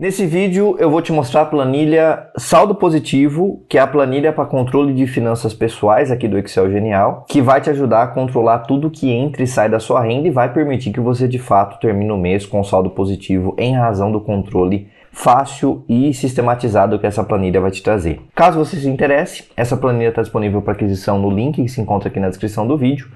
Nesse vídeo eu vou te mostrar a planilha Saldo Positivo, que é a planilha para controle de finanças pessoais aqui do Excel Genial, que vai te ajudar a controlar tudo que entra e sai da sua renda e vai permitir que você de fato termine o mês com saldo positivo em razão do controle fácil e sistematizado que essa planilha vai te trazer. Caso você se interesse, essa planilha está disponível para aquisição no link que se encontra aqui na descrição do vídeo.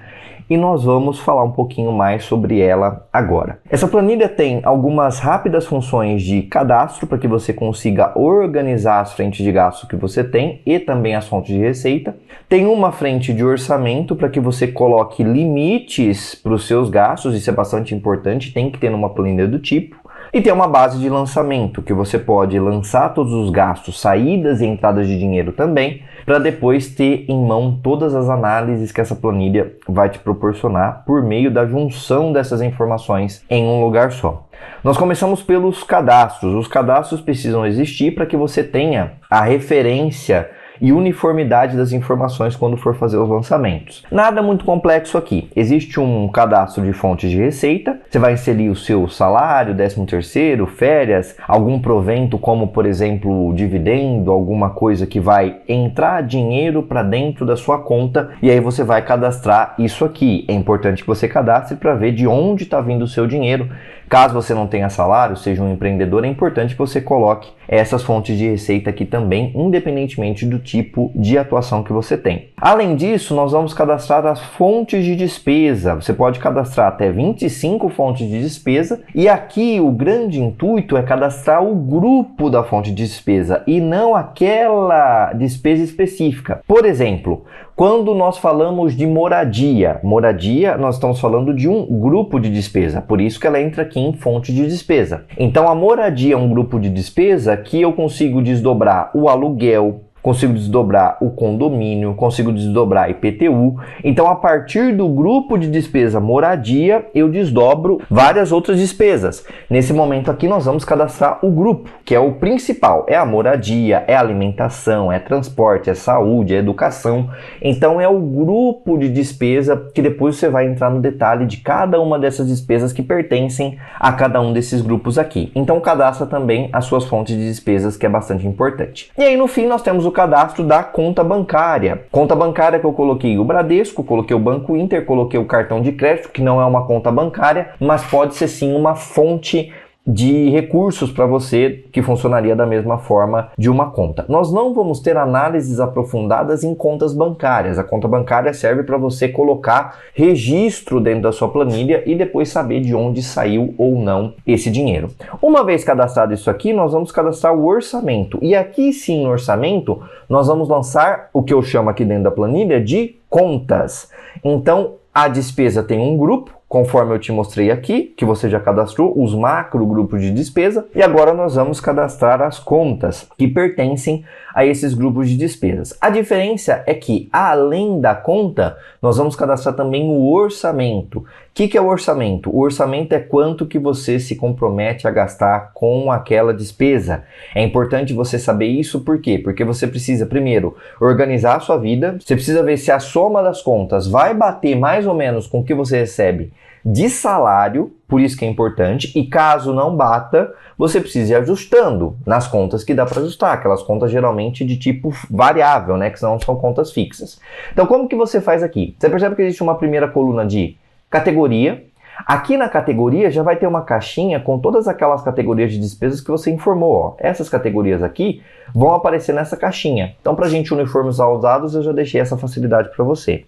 E nós vamos falar um pouquinho mais sobre ela agora. Essa planilha tem algumas rápidas funções de cadastro para que você consiga organizar as frentes de gasto que você tem e também as fontes de receita. Tem uma frente de orçamento para que você coloque limites para os seus gastos, isso é bastante importante, tem que ter numa planilha do tipo. E tem uma base de lançamento, que você pode lançar todos os gastos, saídas e entradas de dinheiro também, para depois ter em mão todas as análises que essa planilha vai te proporcionar por meio da junção dessas informações em um lugar só. Nós começamos pelos cadastros. Os cadastros precisam existir para que você tenha a referência e uniformidade das informações quando for fazer os lançamentos. Nada muito complexo aqui. Existe um cadastro de fontes de receita. Você vai inserir o seu salário, 13º, férias, algum provento como, por exemplo, dividendo, alguma coisa que vai entrar dinheiro para dentro da sua conta e aí você vai cadastrar isso aqui. É importante que você cadastre para ver de onde está vindo o seu dinheiro. Caso você não tenha salário, seja um empreendedor, é importante que você coloque essas fontes de receita aqui também, independentemente do tipo de atuação que você tem. Além disso, nós vamos cadastrar as fontes de despesa. Você pode cadastrar até 25 fontes de despesa e aqui o grande intuito é cadastrar o grupo da fonte de despesa e não aquela despesa específica. Por exemplo, quando nós falamos de moradia, nós estamos falando de um grupo de despesa, por isso que ela entra aqui em fonte de despesa. Então a moradia é um grupo de despesa que eu consigo desdobrar o aluguel, consigo desdobrar o condomínio, consigo desdobrar IPTU. Então, a partir do grupo de despesa moradia, eu desdobro várias outras despesas. Nesse momento aqui, nós vamos cadastrar o grupo, que é o principal. É a moradia, é a alimentação, é transporte, é saúde, é educação. Então, é o grupo de despesa que depois você vai entrar no detalhe de cada uma dessas despesas que pertencem a cada um desses grupos aqui. Então, cadastra também as suas fontes de despesas, que é bastante importante. E aí, no fim, nós temos o cadastro da conta bancária. Conta bancária que eu coloquei o Bradesco, coloquei o Banco Inter, coloquei o cartão de crédito, que não é uma conta bancária, mas pode ser sim uma fonte de recursos para você que funcionaria da mesma forma de uma conta. Nós não vamos ter análises aprofundadas em contas bancárias. A conta bancária serve para você colocar registro dentro da sua planilha e depois saber de onde saiu ou não esse dinheiro. Uma vez cadastrado isso aqui, nós vamos cadastrar o orçamento. E aqui sim, no orçamento, nós vamos lançar o que eu chamo aqui dentro da planilha de contas. Então, a despesa tem um grupo, conforme eu te mostrei aqui, que você já cadastrou, os macro grupos de despesa, e agora nós vamos cadastrar as contas que pertencem a esses grupos de despesas. A diferença é que, além da conta, nós vamos cadastrar também o orçamento. O que é o orçamento? O orçamento é quanto que você se compromete a gastar com aquela despesa. É importante você saber isso, por quê? Porque você precisa, primeiro, organizar a sua vida, você precisa ver se a soma das contas vai bater mais ou menos com o que você recebe de salário, por isso que é importante, e caso não bata, você precisa ir ajustando nas contas que dá para ajustar, aquelas contas geralmente de tipo variável, né, que não são contas fixas. Então, como que você faz aqui? Você percebe que existe uma primeira coluna de categoria. Aqui na categoria já vai ter uma caixinha com todas aquelas categorias de despesas que você informou. Ó. Essas categorias aqui vão aparecer nessa caixinha. Então, para a gente uniformizar os dados, eu já deixei essa facilidade para você.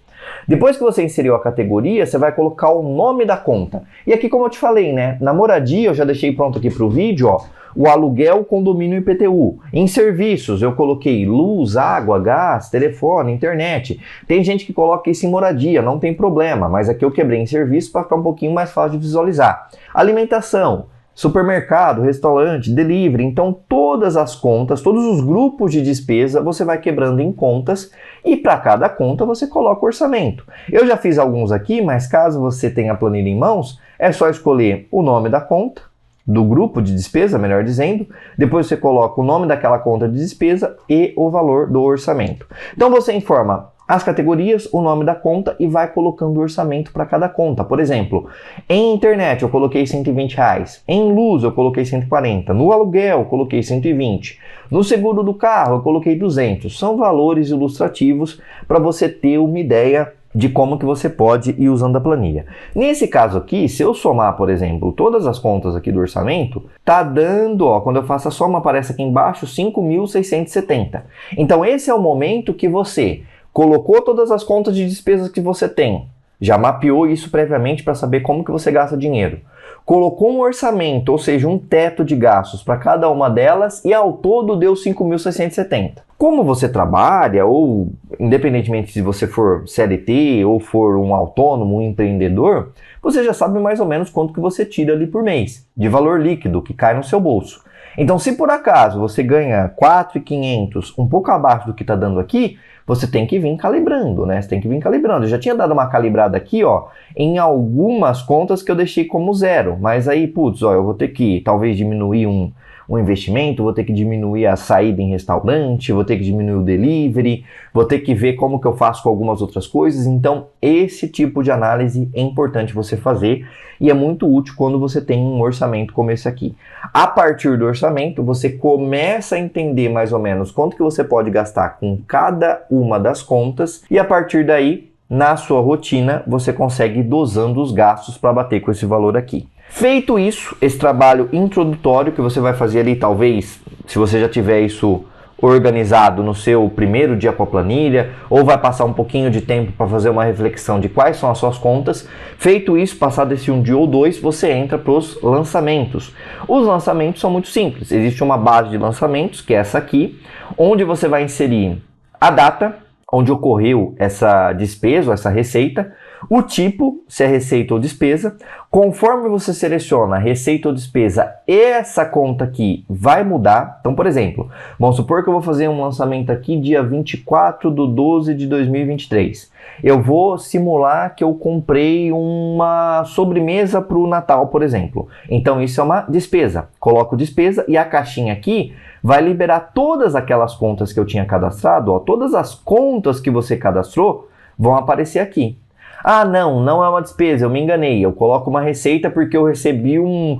Depois que você inseriu a categoria, você vai colocar o nome da conta. E aqui, como eu te falei, né? Na moradia, eu já deixei pronto aqui para o vídeo, ó, o aluguel, condomínio e IPTU. Em serviços, eu coloquei luz, água, gás, telefone, internet. Tem gente que coloca isso em moradia, não tem problema, mas aqui eu quebrei em serviço para ficar um pouquinho mais fácil de visualizar. Alimentação, supermercado, restaurante, delivery, então todas as contas, todos os grupos de despesa você vai quebrando em contas e para cada conta você coloca o orçamento. Eu já fiz alguns aqui, mas caso você tenha a planilha em mãos, é só escolher o nome da conta, do grupo de despesa, melhor dizendo, depois você coloca o nome daquela conta de despesa e o valor do orçamento. Então você informa as categorias, o nome da conta e vai colocando o orçamento para cada conta. Por exemplo, em internet eu coloquei R$120, em luz eu coloquei 140, no aluguel eu coloquei 120, no seguro do carro eu coloquei 200. São valores ilustrativos para você ter uma ideia de como que você pode ir usando a planilha. Nesse caso aqui, se eu somar, por exemplo, todas as contas aqui do orçamento, tá dando, ó, quando eu faço a soma, aparece aqui embaixo 5.670. Então esse é o momento que você colocou todas as contas de despesas que você tem, já mapeou isso previamente para saber como que você gasta dinheiro. Colocou um orçamento, ou seja, um teto de gastos para cada uma delas e ao todo deu 5.670. Como você trabalha, ou independentemente se você for CLT ou for um autônomo, um empreendedor, você já sabe mais ou menos quanto que você tira ali por mês, de valor líquido que cai no seu bolso. Então, se por acaso você ganha 4.500, um pouco abaixo do que está dando aqui, você tem que vir calibrando, né? Você tem que vir calibrando. Eu já tinha dado uma calibrada aqui, ó, em algumas contas que eu deixei como zero. Mas aí, putz, ó, eu vou ter que talvez diminuir um investimento, vou ter que diminuir a saída em restaurante, vou ter que diminuir o delivery, vou ter que ver como que eu faço com algumas outras coisas. Então, esse tipo de análise é importante você fazer e é muito útil quando você tem um orçamento como esse aqui. A partir do orçamento, você começa a entender mais ou menos quanto que você pode gastar com cada uma das contas e a partir daí, na sua rotina, você consegue ir dosando os gastos para bater com esse valor aqui. Feito isso, esse trabalho introdutório que você vai fazer ali, talvez, se você já tiver isso organizado no seu primeiro dia com a planilha, ou vai passar um pouquinho de tempo para fazer uma reflexão de quais são as suas contas. Feito isso, passado esse um dia ou dois, você entra para os lançamentos. Os lançamentos são muito simples. Existe uma base de lançamentos, que é essa aqui, onde você vai inserir a data onde ocorreu essa despesa, essa receita, o tipo, se é receita ou despesa. Conforme você seleciona receita ou despesa, essa conta aqui vai mudar. Então, por exemplo, vamos supor que eu vou fazer um lançamento aqui dia 24/12/2023. Eu vou simular que eu comprei uma sobremesa para o Natal, por exemplo. Então, isso é uma despesa. Coloco despesa e a caixinha aqui vai liberar todas aquelas contas que eu tinha cadastrado. Ó, todas as contas que você cadastrou vão aparecer aqui. Ah, não é uma despesa, eu me enganei. Eu coloco uma receita porque eu recebi um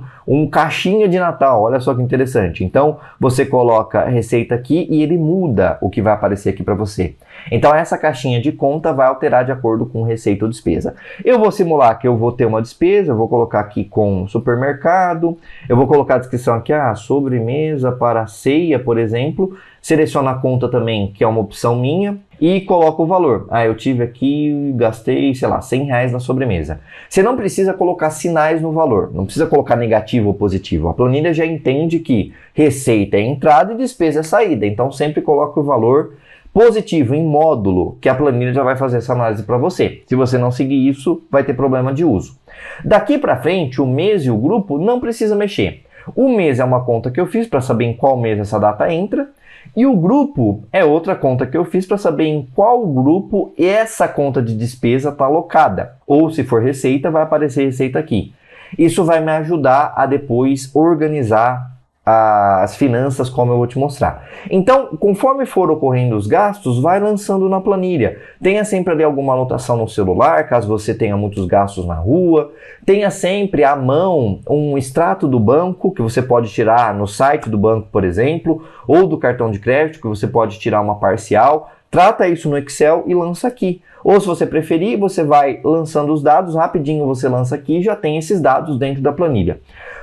caixinha de Natal. Olha só que interessante. Então, você coloca a receita aqui e ele muda o que vai aparecer aqui para você. Então, essa caixinha de conta vai alterar de acordo com receita ou despesa. Eu vou simular que eu vou ter uma despesa, eu vou colocar aqui com supermercado, eu vou colocar a descrição aqui, sobremesa para ceia, por exemplo. Seleciono a conta também, que é uma opção minha, e coloco o valor. Eu tive aqui, gastei, sei lá, R$100 na sobremesa. Você não precisa colocar sinais no valor, não precisa colocar negativo ou positivo. A planilha já entende que receita é entrada e despesa é saída, então sempre coloque o valor positivo em módulo, que a planilha já vai fazer essa análise para você. Se você não seguir isso, vai ter problema de uso. Daqui para frente, o mês e o grupo não precisa mexer. O mês é uma conta que eu fiz para saber em qual mês essa data entra, e o grupo é outra conta que eu fiz para saber em qual grupo essa conta de despesa está alocada. Ou se for receita, vai aparecer receita aqui. Isso vai me ajudar a depois organizar as finanças, como eu vou te mostrar. Então, conforme for ocorrendo os gastos, vai lançando na planilha. Tenha sempre ali alguma anotação no celular, caso você tenha muitos gastos na rua. Tenha sempre à mão um extrato do banco, que você pode tirar no site do banco, por exemplo, ou do cartão de crédito, que você pode tirar uma parcial. Trata isso no Excel e lança aqui. Ou se você preferir, você vai lançando os dados, rapidinho você lança aqui e já tem esses dados dentro da planilha.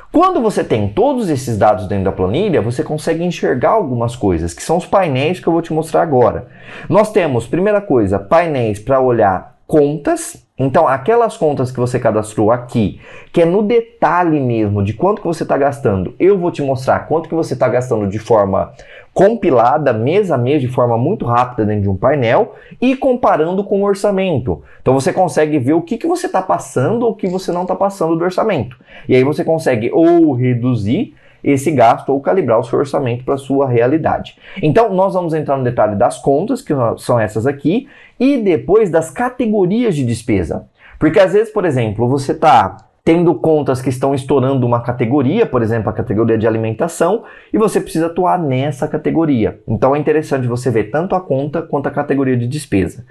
Quando você tem todos esses dados dentro da planilha, você consegue enxergar algumas coisas, que são os painéis que eu vou te mostrar agora. Nós temos, primeira coisa, painéis para olhar contas. Então, aquelas contas que você cadastrou aqui, que é no detalhe mesmo de quanto que você está gastando, eu vou te mostrar quanto que você está gastando de forma compilada, mês a mês, de forma muito rápida dentro de um painel e comparando com o orçamento. Então, você consegue ver o que você está passando ou o que você não está passando do orçamento. E aí você consegue ou reduzir esse gasto ou calibrar o seu orçamento para a sua realidade. Então, nós vamos entrar no detalhe das contas, que são essas aqui, e depois das categorias de despesa. Porque às vezes, por exemplo, você está tendo contas que estão estourando uma categoria, por exemplo, a categoria de alimentação, e você precisa atuar nessa categoria. Então é interessante você ver tanto a conta quanto a categoria de despesa.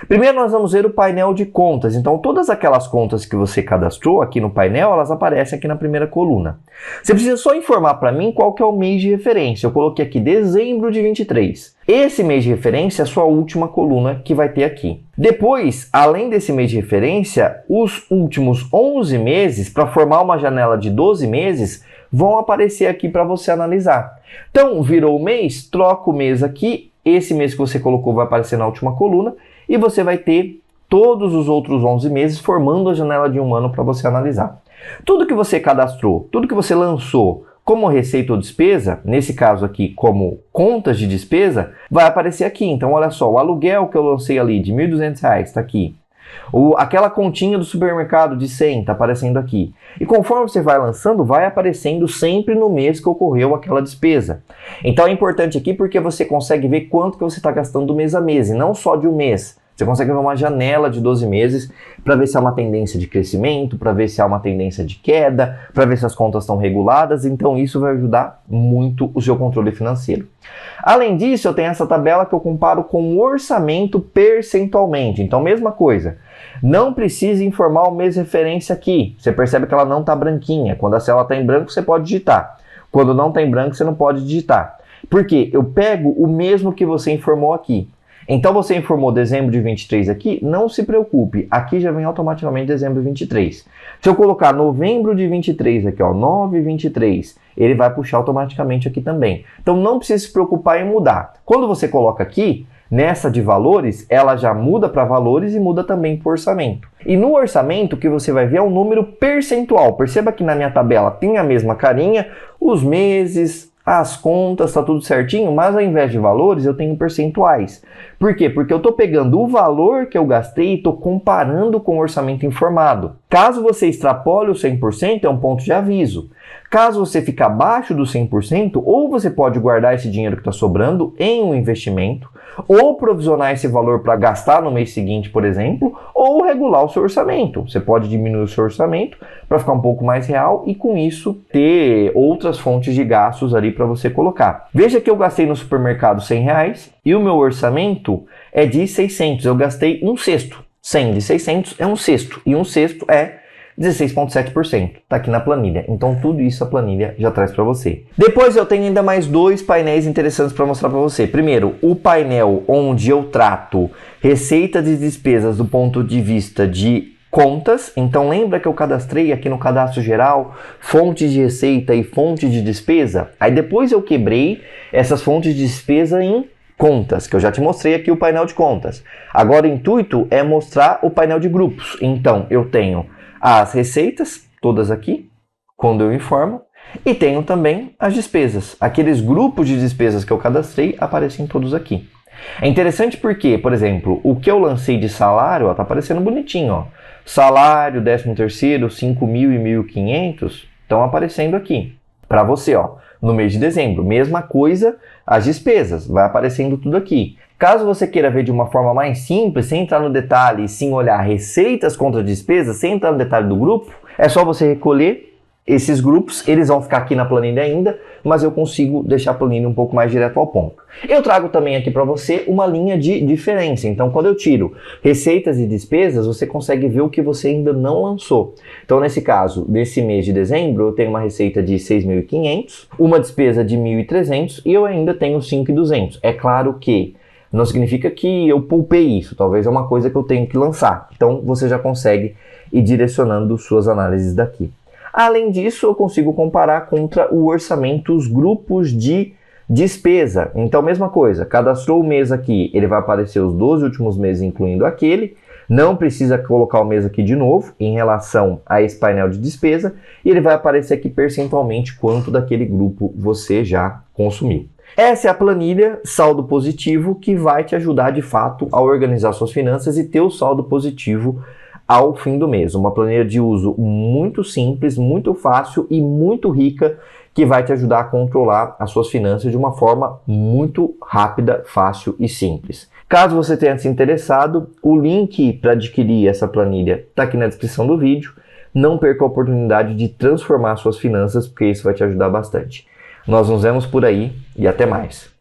Primeiro nós vamos ver o painel de contas. Então todas aquelas contas que você cadastrou aqui no painel, elas aparecem aqui na primeira coluna. Você precisa só informar para mim qual que é o mês de referência. Eu coloquei aqui dezembro de 23. Esse mês de referência é a sua última coluna que vai ter aqui. Depois, além desse mês de referência, os últimos 11 meses, para formar uma janela de 12 meses, vão aparecer aqui para você analisar. Então, virou o mês, troca o mês aqui, esse mês que você colocou vai aparecer na última coluna e você vai ter todos os outros 11 meses formando a janela de um ano para você analisar. Tudo que você cadastrou, tudo que você lançou como receita ou despesa, nesse caso aqui como contas de despesa, vai aparecer aqui. Então olha só, o aluguel que eu lancei ali de R$ 1.200 está aqui. Aquela continha do supermercado de 100 está aparecendo aqui. E conforme você vai lançando, vai aparecendo sempre no mês que ocorreu aquela despesa. Então é importante aqui porque você consegue ver quanto que você está gastando mês a mês, e não só de um mês. Você consegue ver uma janela de 12 meses para ver se há uma tendência de crescimento, para ver se há uma tendência de queda, para ver se as contas estão reguladas. Então isso vai ajudar muito o seu controle financeiro. Além disso, eu tenho essa tabela que eu comparo com o orçamento percentualmente. Então, mesma coisa. Não precisa informar o mês de referência aqui. Você percebe que ela não está branquinha. Quando a célula está em branco, você pode digitar. Quando não está em branco, você não pode digitar. Por quê? Eu pego o mesmo que você informou aqui. Então você informou dezembro de 23 aqui, não se preocupe, aqui já vem automaticamente dezembro de 23. Se eu colocar novembro de 23 aqui, ó, 9/23, ele vai puxar automaticamente aqui também. Então não precisa se preocupar em mudar. Quando você coloca aqui, nessa de valores, ela já muda para valores e muda também para o orçamento. E no orçamento, o que você vai ver é um número percentual. Perceba que na minha tabela tem a mesma carinha, os meses, as contas, está tudo certinho, mas ao invés de valores eu tenho percentuais. Por quê? Porque eu estou pegando o valor que eu gastei e estou comparando com o orçamento informado. Caso você extrapole o 100%, é um ponto de aviso. Caso você fique abaixo do 100%, ou você pode guardar esse dinheiro que está sobrando em um investimento, ou provisionar esse valor para gastar no mês seguinte, por exemplo, ou regular o seu orçamento. Você pode diminuir o seu orçamento para ficar um pouco mais real e com isso ter outras fontes de gastos ali para você colocar. Veja que eu gastei no supermercado R$100 e o meu orçamento é de 600. Eu gastei um sexto. 100 de 600 é um sexto e um sexto é 16,7%, está aqui na planilha. Então tudo isso a planilha já traz para você. Depois eu tenho ainda mais dois painéis interessantes para mostrar para você. Primeiro, o painel onde eu trato receitas e despesas do ponto de vista de contas. Então lembra que eu cadastrei aqui no cadastro geral fontes de receita e fonte de despesa? Aí depois eu quebrei essas fontes de despesa em contas, que eu já te mostrei aqui o painel de contas. Agora o intuito é mostrar o painel de grupos. Então eu tenho as receitas, todas aqui, quando eu informo, e tenho também as despesas. Aqueles grupos de despesas que eu cadastrei aparecem todos aqui. É interessante porque, por exemplo, o que eu lancei de salário, está aparecendo bonitinho, ó. Salário, 13º, 5.000 e 1.500 estão aparecendo aqui para você, ó, no mês de dezembro. Mesma coisa, as despesas, vai aparecendo tudo aqui. Caso você queira ver de uma forma mais simples, sem entrar no detalhe e sim olhar receitas contra despesas, sem entrar no detalhe do grupo, é só você recolher esses grupos, eles vão ficar aqui na planilha ainda, mas eu consigo deixar a planilha um pouco mais direto ao ponto. Eu trago também aqui para você uma linha de diferença. Então, quando eu tiro receitas e despesas, você consegue ver o que você ainda não lançou. Então, nesse caso, desse mês de dezembro, eu tenho uma receita de 6.500, uma despesa de 1.300 e eu ainda tenho 5.200. É claro que não significa que eu poupei isso, talvez é uma coisa que eu tenho que lançar. Então, você já consegue ir direcionando suas análises daqui. Além disso, eu consigo comparar contra o orçamento os grupos de despesa. Então, mesma coisa, cadastrou o mês aqui, ele vai aparecer os 12 últimos meses, incluindo aquele. Não precisa colocar o mês aqui de novo, em relação a esse painel de despesa. E ele vai aparecer aqui percentualmente quanto daquele grupo você já consumiu. Essa é a planilha saldo positivo que vai te ajudar de fato a organizar suas finanças e ter o saldo positivo ao fim do mês. Uma planilha de uso muito simples, muito fácil e muito rica que vai te ajudar a controlar as suas finanças de uma forma muito rápida, fácil e simples. Caso você tenha se interessado, o link para adquirir essa planilha está aqui na descrição do vídeo. não perca a oportunidade de transformar suas finanças, porque isso vai te ajudar bastante. Nós nos vemos por aí e até mais.